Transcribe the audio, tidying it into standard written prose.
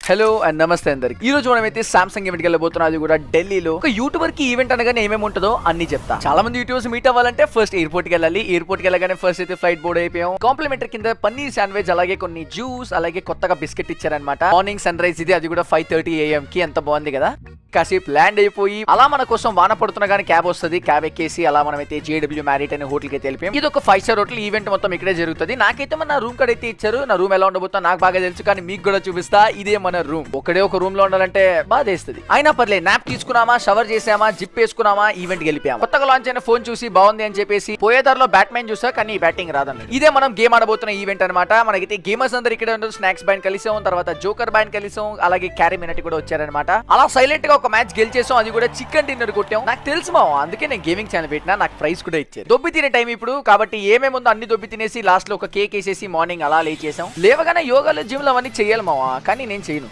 Hello and నమస్తే అందరికి. ఈ రోజు మనమైతే సామ్సంగ్ ఈవెంట్ కి వెళ్ళబోతున్నాం. అది కూడా ఢిల్లీలో. ఒక యూట్యూబర్ కి ఈవెంట్ అనగానే ఏమేమి ఉంటుందో అన్ని చెప్తా. చాలా మంది యూట్యూబర్స్ మీట్ అవ్వాలంటే ఫస్ట్ ఎయిర్పోర్ట్ కి వెళ్ళాలి. ఎయిర్పోర్ట్ కి వెళ్ళగానే ఫస్ట్ అయితే ఫ్లైట్ బోర్డ్ అయిపోయాం. కాంప్లిమెంటరీ కింద పన్నీర్ శాండ్విచ్, అలాగే కొన్ని జ్యూస్, అలాగే కొత్తగా బిస్కెట్ ఇచ్చారనమాట. మార్నింగ్ సన్ రైజ్ ఇది, అది కూడా 5:30 AM కి. ఎంత బాగుంది కదా. కాసేపు ల్యాండ్ అయిపోయి అలా మన కోసం వాన పడుతున్నా కానీ క్యాబ్ వస్తుంది. క్యాబ్ ఎక్కేసి అలా మనమైతే JW మ్యారిట్ అనే హోటల్ కి తెలిపాం. ఇది ఒక 5 స్టార్ హోటల్. ఈవెంట్ మొత్తం ఇక్కడే జరుగుతుంది. నాకైతే మన రూమ్ కార్డ్ అయితే ఇచ్చారు. నా రూమ్ ఎలా ఉండబోతుందో నాకు బాగా తెలుసు, కానీ మీకు కూడా చూపిస్తా. ఇదే మన రూమ్. ఒకడే ఒక రూమ్ లో ఉండాలంటే బాధేస్తుంది. అయినా పర్లేదు. నాప్ తీసుకున్నామా, షవర్ చేసామా, జిప్ వేసుకున్నామా, ఈవెంట్ కి వెళ్ళిపోయాం. కొత్తగా లాంచ్ అయిన ఫోన్ చూసి బాగుంది అని చెప్పేసి పోయేదారిలో బ్యాట్మెన్ చూసా, కానీ బ్యాటింగ్ రాదండి. ఇదే మనం గేమ్ ఆడబోతున్న ఈవెంట్ అనమాట. మనకైతే గేమర్స్ అందరు ఇక్కడ ఉండరు. స్నాక్స్ బ్యాండ్ కలిసాం, తర్వాత జోకర్ బ్యాండ్ కలిసాం, అలాగే క్యారీ మినటి కూడా వచ్చారనమాట. అలా సైలెంట్ గా ఒక మ్యాచ్ గెలిచేసాం. అది కూడా చికెన్ డిన్నర్ కొట్టాం. నాకు తెలుసు మావా, అందుకే నేను గేమింగ్ ఛానల్ పెట్టినా. నాకు ప్రైజ్ కూడా ఇచ్చారు. దొబ్బి తినే టైం ఇప్పుడు కాబట్టి ఏమేముందో అన్ని దొబ్బి తినేసి లాస్ట్ లో ఒక కేక్ వేసేసి మార్నింగ్ అలా లేచేసాం. లేవగానే యోగాలో జిమ్ లో అవన్నీ చెయ్యాలి మావా, కానీ నేను చేయను.